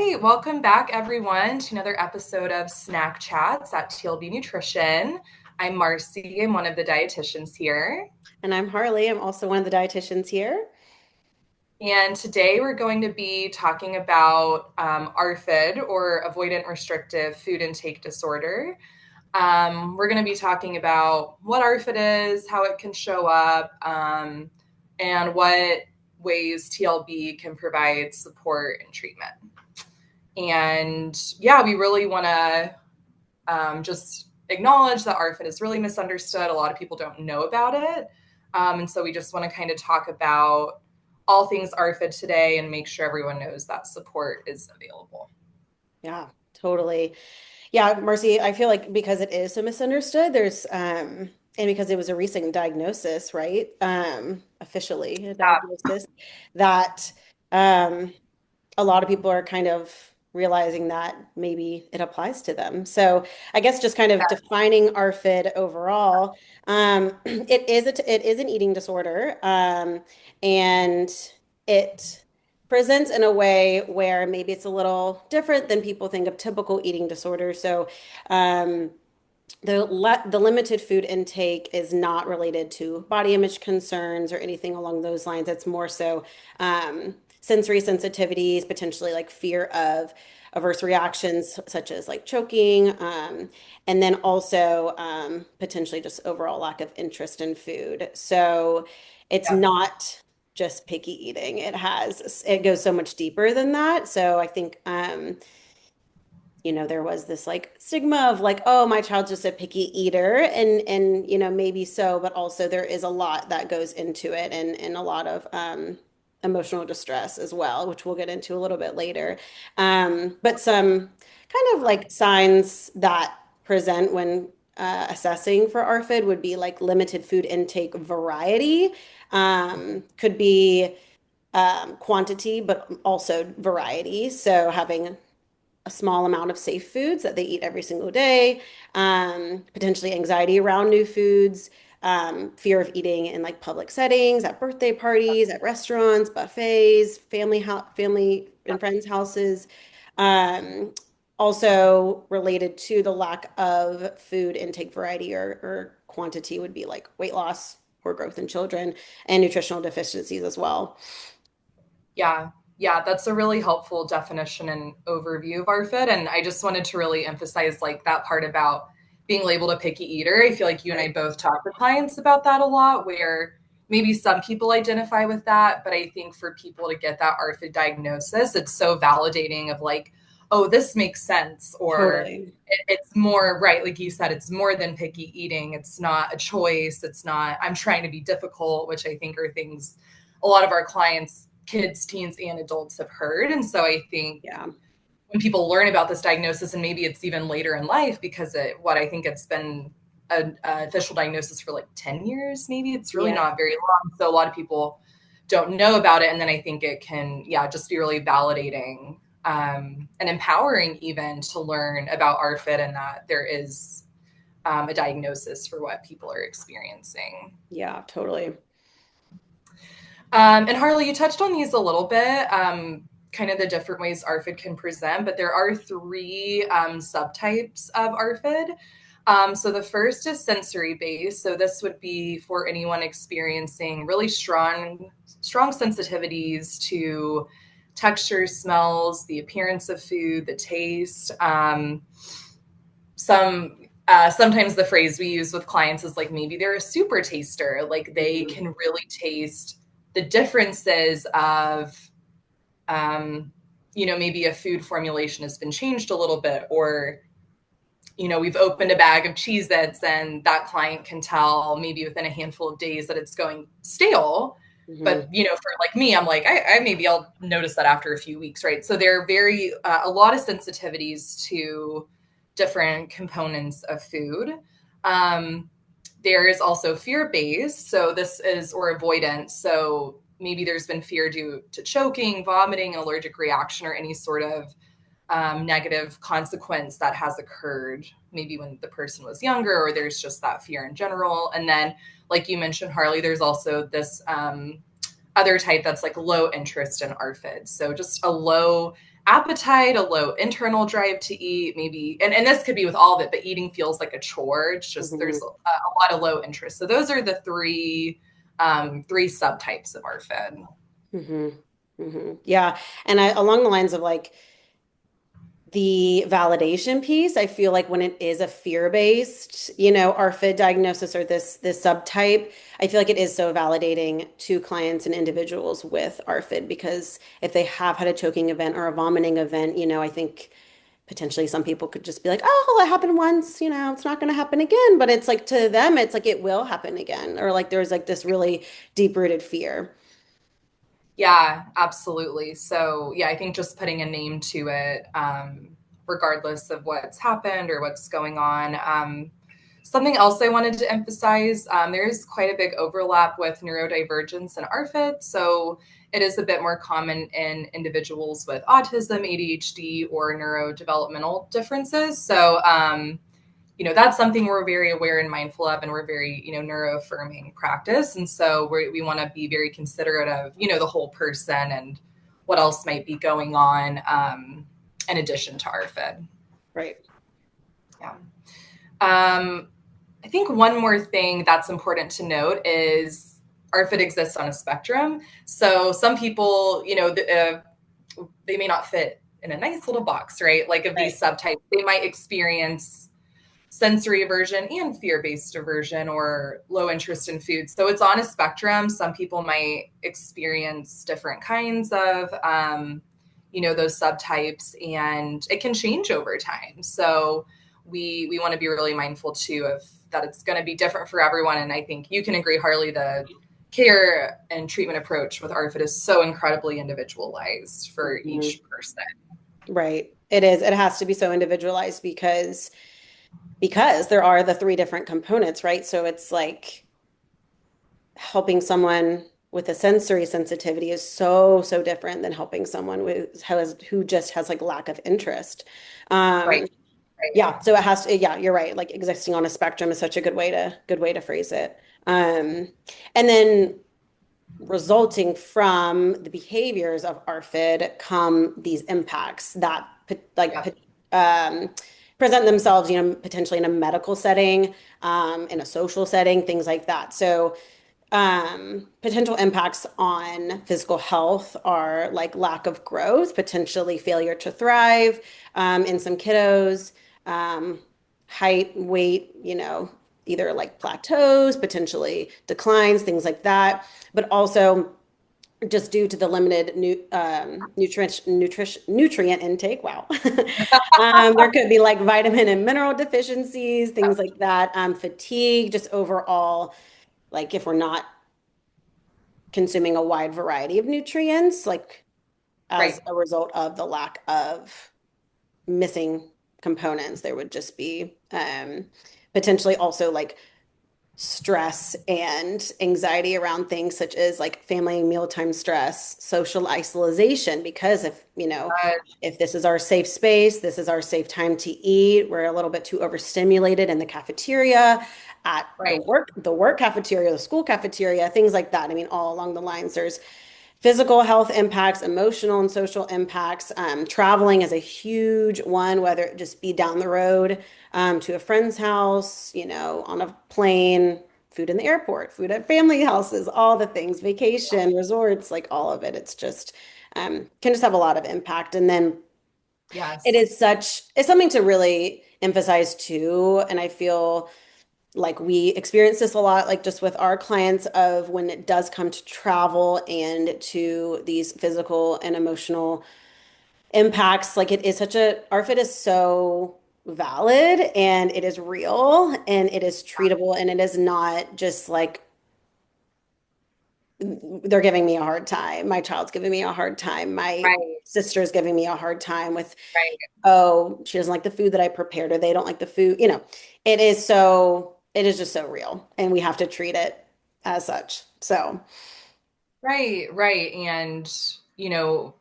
right, welcome back everyone to another episode of Snack Chats at TLB Nutrition. I'm Marcie, I'm one of the dietitians here. And I'm Harley. I'm also one of the dietitians here. And today we're going to be talking about ARFID, or Avoidant Restrictive Food Intake Disorder. We're going to be talking about what ARFID is, how it can show up, and what ways TLB can provide support and treatment. And yeah, we really want to just acknowledge that ARFID is really misunderstood. A lot of people don't know about it. And so we just want to kind of talk about all things ARFID today and make sure everyone knows that support is available. Yeah, totally. Yeah, Marcy, I feel like because it is so misunderstood, and because it was a recent diagnosis, right? Officially a diagnosis that um a lot of people are kind of realizing that maybe it applies to them. So I guess just kind of defining ARFID overall, it is an eating disorder, and it presents in a way where maybe it's a little different than people think of typical eating disorders. So um, the limited food intake is not related to body image concerns or anything along those lines. It's more so sensory sensitivities, potentially like fear of adverse reactions such as like choking, and then also potentially just overall lack of interest in food. So it's Yeah. not just picky eating. It goes so much deeper than that. So I think there was this like stigma of like, oh, my child's just a picky eater, and maybe so, but also there is a lot that goes into it, and a lot of emotional distress as well, which we'll get into a little bit later. But some kind of like signs that present when assessing for ARFID would be like limited food intake variety, could be quantity, but also variety. So having a small amount of safe foods that they eat every single day, potentially anxiety around new foods, fear of eating in like public settings, at birthday parties, at restaurants, buffets, family and friends' houses. Um, Also related to the lack of food intake variety or quantity would be like weight loss, poor growth in children, and nutritional deficiencies as well. Yeah. Yeah, that's a really helpful definition and overview of ARFID. And I just wanted to really emphasize like that part about being labeled a picky eater. I feel like you and I Right. both talk to clients about that a lot, where maybe some people identify with that, but I think for people to get that ARFID diagnosis, it's so validating of like, oh, this makes sense, or Totally. it's more right, like you said, it's more than picky eating. It's not a choice. It's not I'm trying to be difficult, which I think are things a lot of our clients, kids, teens, and adults have heard. And so I think Yeah. when people learn about this diagnosis, and maybe it's even later in life, because I think it's been a official diagnosis for like 10 years, maybe it's really Yeah. not very long. So a lot of people don't know about it. And then I think it can, yeah, just be really validating and empowering even to learn about ARFID and that there is a diagnosis for what people are experiencing. Yeah, totally. And Harley, you touched on these a little bit, kind of the different ways ARFID can present, but there are three subtypes of ARFID. So the first is sensory based. So this would be for anyone experiencing really strong sensitivities to textures, smells, the appearance of food, the taste. Sometimes the phrase we use with clients is like maybe they're a super taster, like they Mhm. can really taste the differences of maybe a food formulation has been changed a little bit, or we've opened a bag of Cheez-Its and that client can tell maybe within a handful of days that it's going stale. But Mhm. for like me, I'm like, I maybe I'll notice that after a few weeks, right? So there are a lot of sensitivities to different components of food. um, there is also fear based. So this is, or avoidance. So maybe there's been fear due to choking, vomiting, allergic reaction, or any sort of negative consequence that has occurred, maybe when the person was younger, or there's just that fear in general. And then, like you mentioned, Harley, there's also this other type that's like low interest in ARFID. So just a low appetite, a low internal drive to eat, maybe, and this could be with all of it, but eating feels like a chore. It's just Hmm. there's a lot of low interest. So those are the three subtypes of ARFID. Hmm. Hmm. Yeah. And along the lines of like the validation piece, I feel like when it is a fear-based, ARFID diagnosis or this subtype, I feel like it is so validating to clients and individuals with ARFID because if they have had a choking event or a vomiting event, I think potentially some people could just be like, oh, well, it happened once, it's not going to happen again. But it's like to them, it's like it will happen again. Or like there's like this really deep-rooted fear. Yeah, absolutely. So, yeah, I think just putting a name to it, regardless of what's happened or what's going on. Something else I wanted to emphasize, there is quite a big overlap with neurodivergence and ARFID. So, it is a bit more common in individuals with autism, ADHD, or neurodevelopmental differences. So, that's something we're very aware and mindful of, and we're very, neuroaffirming practice. And so we want to be very considerate of, the whole person and what else might be going on in addition to ARFID. Right. Yeah. I think one more thing that's important to note is ARFID exists on a spectrum. So some people, they may not fit in a nice little box, right? Like of Right. these subtypes, they might experience sensory aversion and fear-based aversion or low interest in food. So it's on a spectrum. Some people might experience different kinds of, those subtypes, and it can change over time. So we want to be really mindful too of that. It's going to be different for everyone. And I think you can agree, Harley, the care and treatment approach with ARFID is so incredibly individualized for Mhm. each person. Right. It is. It has to be so individualized because there are the three different components, right? So it's like helping someone with a sensory sensitivity is so different than helping someone who just has like lack of interest. Right. Um, Right. yeah, so it has to, yeah, you're right. Like existing on a spectrum is such a good way to phrase it. And then resulting from the behaviors of ARFID come these impacts that Yeah. um, present themselves, potentially in a medical setting, in a social setting, things like that. So potential impacts on physical health are like lack of growth, potentially failure to thrive, in some kiddos, um, height, weight, either like plateaus, potentially declines, things like that, but also just due to the limited nutrient intake. Wow. There could be like vitamin and mineral deficiencies, things like that, fatigue, just overall, like if we're not consuming a wide variety of nutrients, like as Right. a result of the lack of missing components, there would just be potentially also like stress and anxiety around things such as like family and mealtime stress, social isolation, because Uh, if this is our safe space, this is our safe time to eat, we're a little bit too overstimulated in the cafeteria, at the right. work cafeteria, the school cafeteria, things like that. I mean, all along the lines, there's physical health impacts, emotional and social impacts. Traveling is a huge one, whether it just be down the road to a friend's house, on a plane, food in the airport, food at family houses, all the things, vacation, resorts, like all of it. It's just can just have a lot of impact. And then Yes. it's something to really emphasize too. And I feel like we experience this a lot, like just with our clients of when it does come to travel and to these physical and emotional impacts, like it is ARFID is so valid and it is real and it is treatable and it is not just like they're giving me a hard time. My child's giving me a hard time. My Right. sister's giving me a hard time with, Right. oh, she doesn't like the food that I prepared or they don't like the food. It is just so real and we have to treat it as such. So, Right. Right. And,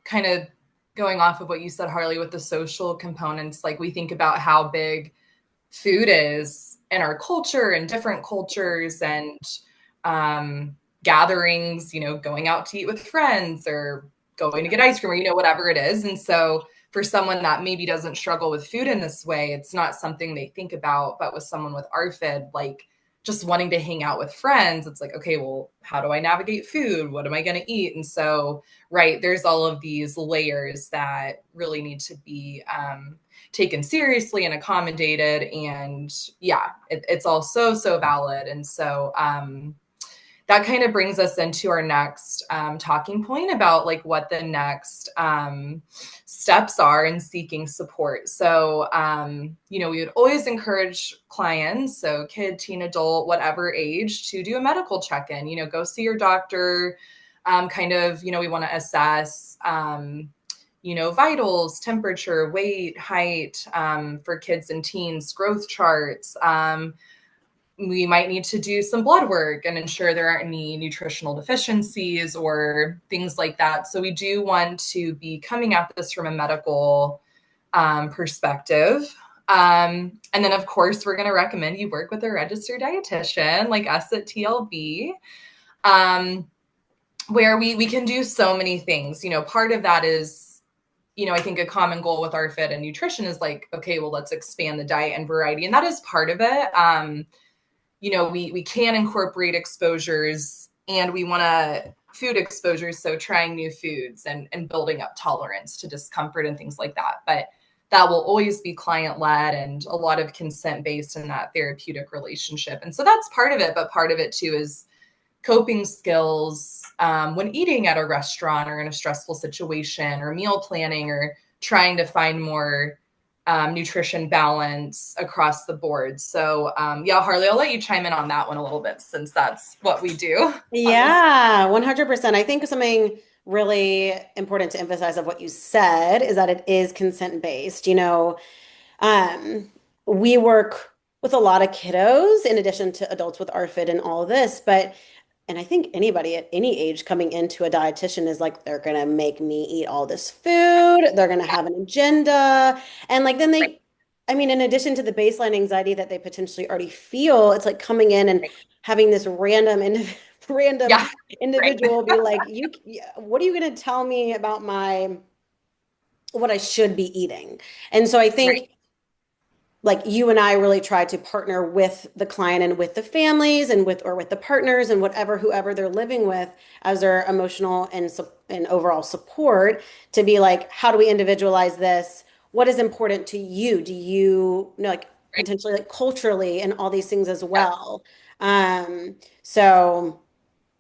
kind of going off of what you said, Harley, with the social components, like we think about how big food is in our culture and different cultures. And, gatherings, going out to eat with friends or going to get ice cream or, whatever it is. And so for someone that maybe doesn't struggle with food in this way, it's not something they think about. But with someone with ARFID, like just wanting to hang out with friends, it's like, okay, well, how do I navigate food? What am I going to eat? And so, right, there's all of these layers that really need to be taken seriously and accommodated. And yeah, it's all so valid. And so, that kind of brings us into our next talking point about like what the next steps are in seeking support. So, we would always encourage clients, so kid, teen, adult, whatever age, to do a medical check-in, go see your doctor. We want to assess, vitals, temperature, weight, height, for kids and teens, growth charts. We might need to do some blood work and ensure there aren't any nutritional deficiencies or things like that. So we do want to be coming at this from a medical perspective. And then, of course, we're going to recommend you work with a registered dietitian like us at TLB, where we can do so many things. Part of that is, I think a common goal with ARFID and nutrition is like, okay, well, let's expand the diet and variety. And that is part of it. We can incorporate exposures, and we want to food exposures, so trying new foods and building up tolerance to discomfort and things like that. But that will always be client-led and a lot of consent-based in that therapeutic relationship. And so that's part of it, but part of it too is coping skills when eating at a restaurant or in a stressful situation, or meal planning, or trying to find more nutrition balance across the board. So yeah, Harley, I'll let you chime in on that one a little bit since that's what we do on this. Yeah, 100%. I think something really important to emphasize of what you said is that it is consent based. Um, we work with a lot of kiddos in addition to adults with ARFID and all of this, and I think anybody at any age coming into a dietitian is like, they're gonna make me eat all this food, they're gonna have an agenda. And like then Right, I mean, in addition to the baseline anxiety that they potentially already feel, it's like coming in and right. having this random Yeah, right, individual be like, what are you gonna tell me about what I should be eating? And so I right, think like you and I really try to partner with the client and with the families and with the partners and whoever they're living with as their emotional and overall support to be like, how do we individualize this? What is important to you? Do you know, like right. potentially like culturally and all these things as Yeah, well? So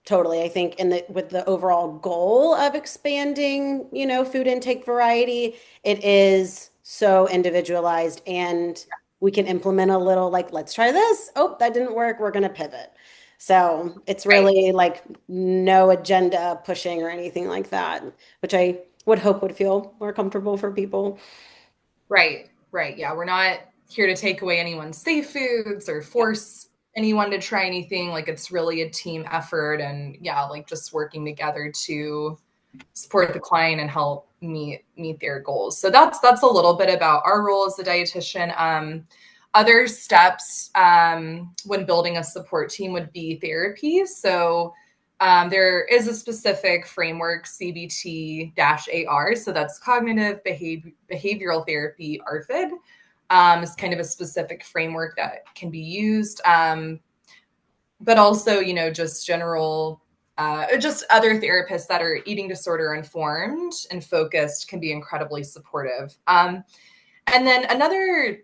totally. I think with the overall goal of expanding, food intake variety, it is so individualized and we can implement a little like, let's try this. Oh, that didn't work. We're gonna pivot. So it's right, really like no agenda pushing or anything like that, which I would hope would feel more comfortable for people. right. Yeah, we're not here to take away anyone's safe foods or Yeah. force anyone to try anything. Like it's really a team effort, and yeah, like just working together to support the client and help meet their goals. So that's a little bit about our role as a dietitian. Other steps when building a support team would be therapy. So there is a specific framework, CBT-AR. So that's cognitive behavioral therapy, ARFID. Is kind of a specific framework that can be used. But also, just general, just other therapists that are eating disorder informed and focused can be incredibly supportive. And then another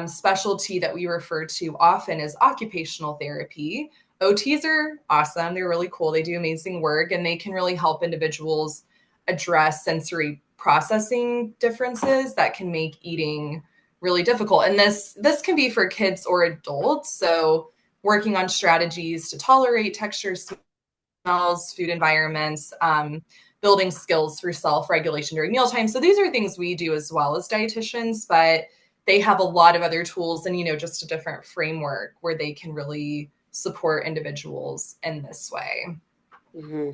specialty that we refer to often is occupational therapy. OTs are awesome. They're really cool. They do amazing work, and they can really help individuals address sensory processing differences that can make eating really difficult. And this can be for kids or adults. So working on strategies to tolerate textures, smells, food environments, building skills for self-regulation during mealtime. So these are things we do as well as dietitians, but they have a lot of other tools and, just a different framework where they can really support individuals in this way. hmm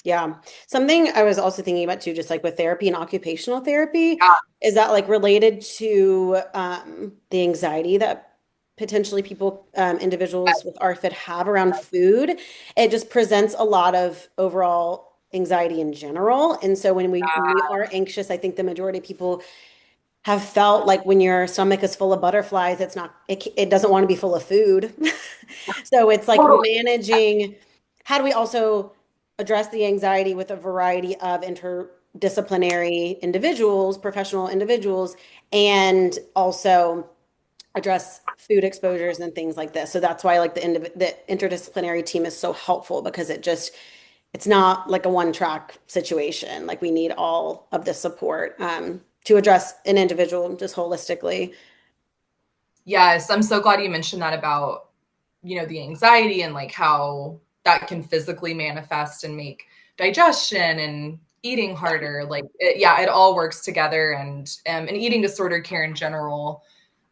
Yeah. Something I was also thinking about too, just like with therapy and occupational therapy, Yeah, is that like related to the anxiety that potentially people, individuals with ARFID have around food. It just presents a lot of overall anxiety in general. And so when we are anxious, I think the majority of people have felt like when your stomach is full of butterflies, it doesn't want to be full of food. So it's like Totally. managing, how do we also address the anxiety with a variety of interdisciplinary individuals, professional individuals, and also address food exposures and things like this. So that's why like the interdisciplinary team is so helpful because it's not like a one track situation. Like we need all of the support to address an individual just holistically. Yes, I'm so glad you mentioned that about, the anxiety and like how that can physically manifest and make digestion and eating harder. Like, it all works together, and eating disorder care in general.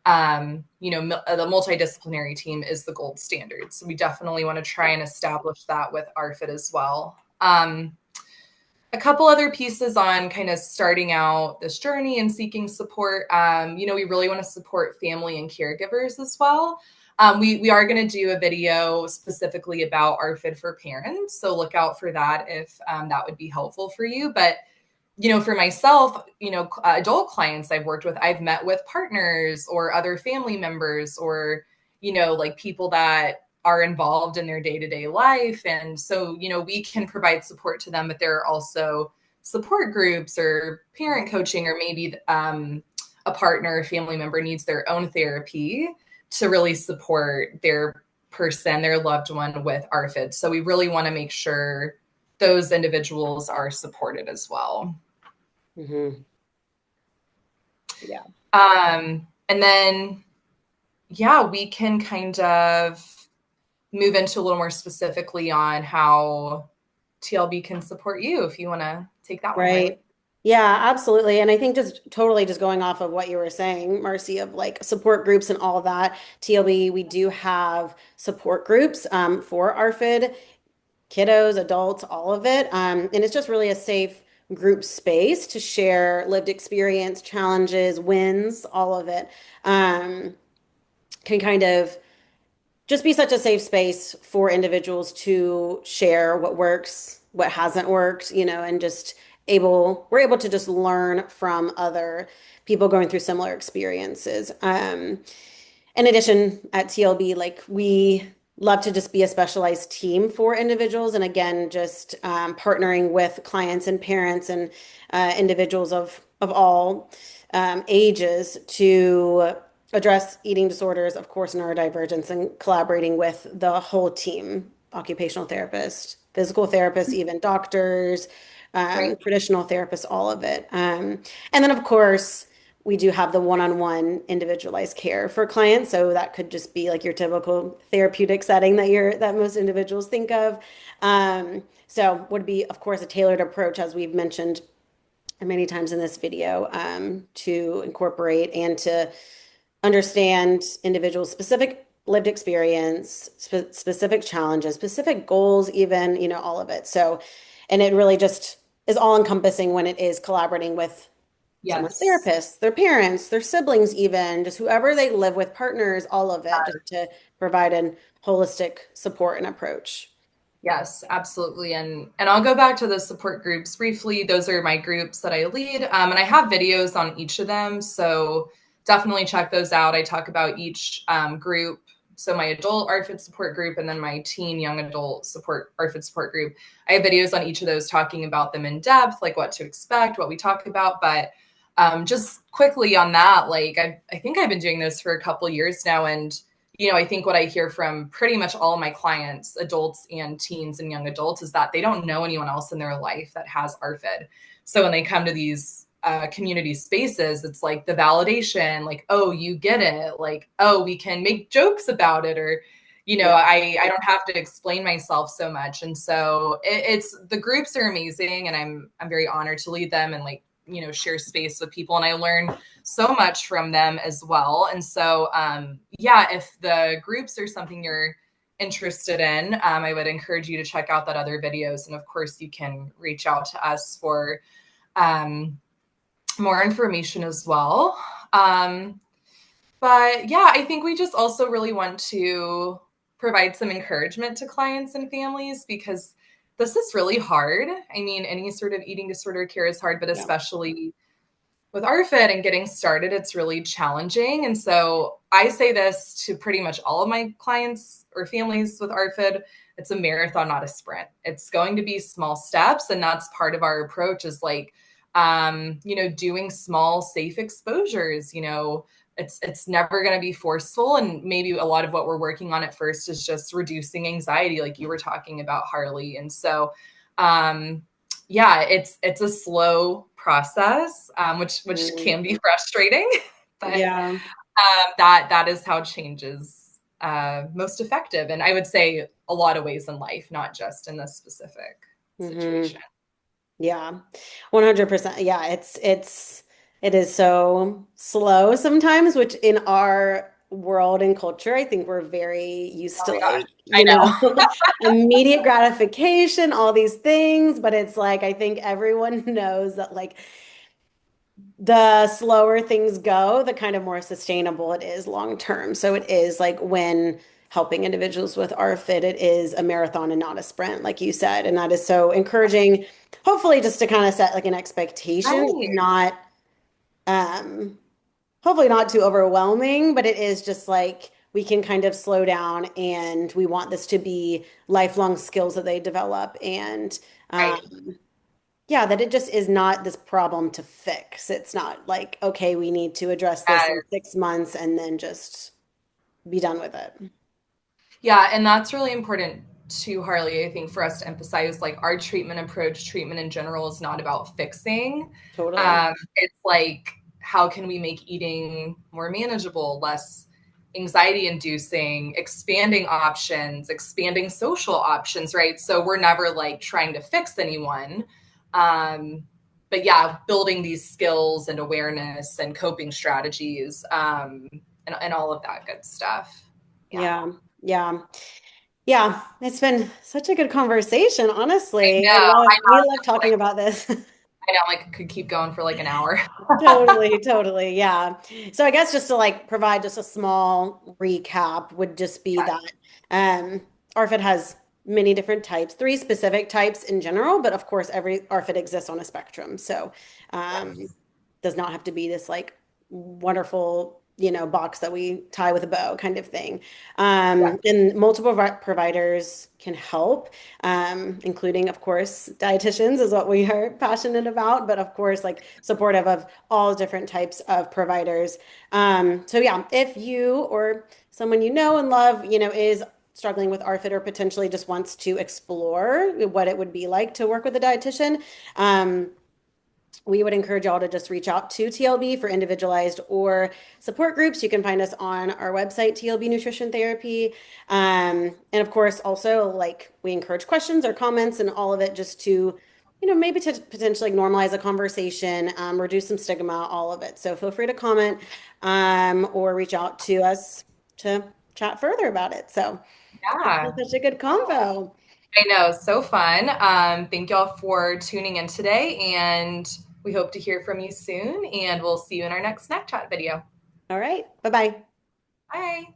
The multidisciplinary team is the gold standard. So we definitely want to try and establish that with ARFID as well. A couple other pieces on kind of starting out this journey and seeking support. We really want to support family and caregivers as well. We are going to do a video specifically about ARFID for parents, so look out for that if that would be helpful for you. But for myself, adult clients I've worked with, I've met with partners or other family members or, like people that are involved in their day-to-day life. And so, we can provide support to them, but there are also support groups or parent coaching, or maybe a partner or family member needs their own therapy to really support their person, their loved one with ARFID. So we really want to make sure those individuals are supported as well. Hmm. Yeah. And then, we can kind of move into a little more specifically on how TLB can support you if you want to take that one away. Right. Yeah, absolutely. And I think just totally just going off of what you were saying, Marcy, of like support groups and all of that, TLB, we do have support groups for ARFID, kiddos, adults, all of it. And it's just really a safe group space to share lived experience, challenges, wins, all of it. Can kind of just be such a safe space for individuals to share what works, what hasn't worked, and just we're able to just learn from other people going through similar experiences. In addition, at TLB, like we love to just be a specialized team for individuals. And again, just partnering with clients and parents and individuals of all ages to address eating disorders, of course, neurodivergence, and collaborating with the whole team, occupational therapists, physical therapists, even doctors, Great. traditional therapists, all of it. And then, of course, we do have the one-on-one individualized care for clients. So that could just be like your typical therapeutic setting that most individuals think of. So would be, of course, a tailored approach, as we've mentioned many times in this video, to incorporate and to understand individuals' specific lived experience, specific challenges, specific goals, even, all of it. So, and it really just is all encompassing when it is collaborating with someone's Yes. therapist, their parents, their siblings, even just whoever they live with, partners, all of it, just to provide an holistic support and approach. Yes, absolutely. And I'll go back to the support groups briefly. Those are my groups that I lead. And I have videos on each of them. So definitely check those out. I talk about each group. So my adult ARFID support group and then my teen young adult support ARFID support group. I have videos on each of those talking about them in depth, like what to expect, what we talk about. But just quickly on that, like I think I've been doing this for a couple years now, and I think what I hear from pretty much all of my clients, adults and teens and young adults, is that they don't know anyone else in their life that has ARFID. So when they come to these community spaces, it's like the validation, like, oh, you get it, like, oh, we can make jokes about it, or Yeah. I don't have to explain myself so much. And so it's the groups are amazing, and I'm very honored to lead them and like share space with people, and I learn so much from them as well. And so if the groups are something you're interested in, I would encourage you to check out that other videos, and of course you can reach out to us for more information as well. But yeah, I think we just also really want to provide some encouragement to clients and families because this is really hard. I mean, any sort of eating disorder care is hard, but Yeah. especially with ARFID and getting started, it's really challenging. And so I say this to pretty much all of my clients or families with ARFID. It's a marathon, not a sprint. It's going to be small steps. And that's part of our approach is like, doing small, safe exposures, it's never going to be forceful. And maybe a lot of what we're working on at first is just reducing anxiety, like you were talking about, Harley. And so, um, yeah, it's a slow process, which Mm. can be frustrating, but Yeah. that is how change is most effective, and I would say a lot of ways in life, not just in this specific Hmm. situation. Yeah. 100%. Yeah, it is so slow sometimes, which in our world and culture, I think we're very used Oh to my gosh, like, I know. immediate gratification, all these things, but it's like I think everyone knows that like the slower things go, the kind of more sustainable it is long term. So it is like when helping individuals with RFID, it is a marathon and not a sprint, like you said. And that is so encouraging, hopefully just to kind of set like an expectation. It's Right, not um hopefully not too overwhelming, but it is just like we can kind of slow down and we want this to be lifelong skills that they develop and right. yeah, that it just is not this problem to fix. It's not like, okay, we need to address this in Yes. 6 months and then just be done with it. Yeah, and that's really important too, Harley. I think for us to emphasize, like our treatment approach, treatment in general, is not about fixing. Totally. It's like how can we make eating more manageable, less anxiety inducing, expanding options, expanding social options, right? So we're never like trying to fix anyone. Um, but yeah, building these skills and awareness and coping strategies, and all of that good stuff. Yeah. Yeah. Yeah. Yeah. It's been such a good conversation, I honestly. know. I We know. love talking about this. I know. Like, could keep going for like an hour. Totally, totally. Yeah. So I guess just to like provide just a small recap would just be Yes. that ARFID has many different types, three specific types in general, but of course every ARFID exists on a spectrum. So um Yes. does not have to be this like wonderful, box that we tie with a bow kind of thing. Yes. And multiple providers can help, including, of course, dietitians is what we are passionate about, but of course, like supportive of all different types of providers. So yeah, if you or someone you know and love, is struggling with ARFID or potentially just wants to explore what it would be like to work with a dietitian, we would encourage y'all to just reach out to TLB for individualized or support groups. You can find us on our website, TLB Nutrition Therapy. And of course, also like we encourage questions or comments and all of it just to, maybe to potentially normalize a conversation, reduce some stigma, all of it. So feel free to comment or reach out to us to chat further about it. So it's Yeah. been such a good convo. I know. So fun. Thank y'all for tuning in today, and we hope to hear from you soon. And we'll see you in our next snack chat video. All right. Bye-bye. Bye.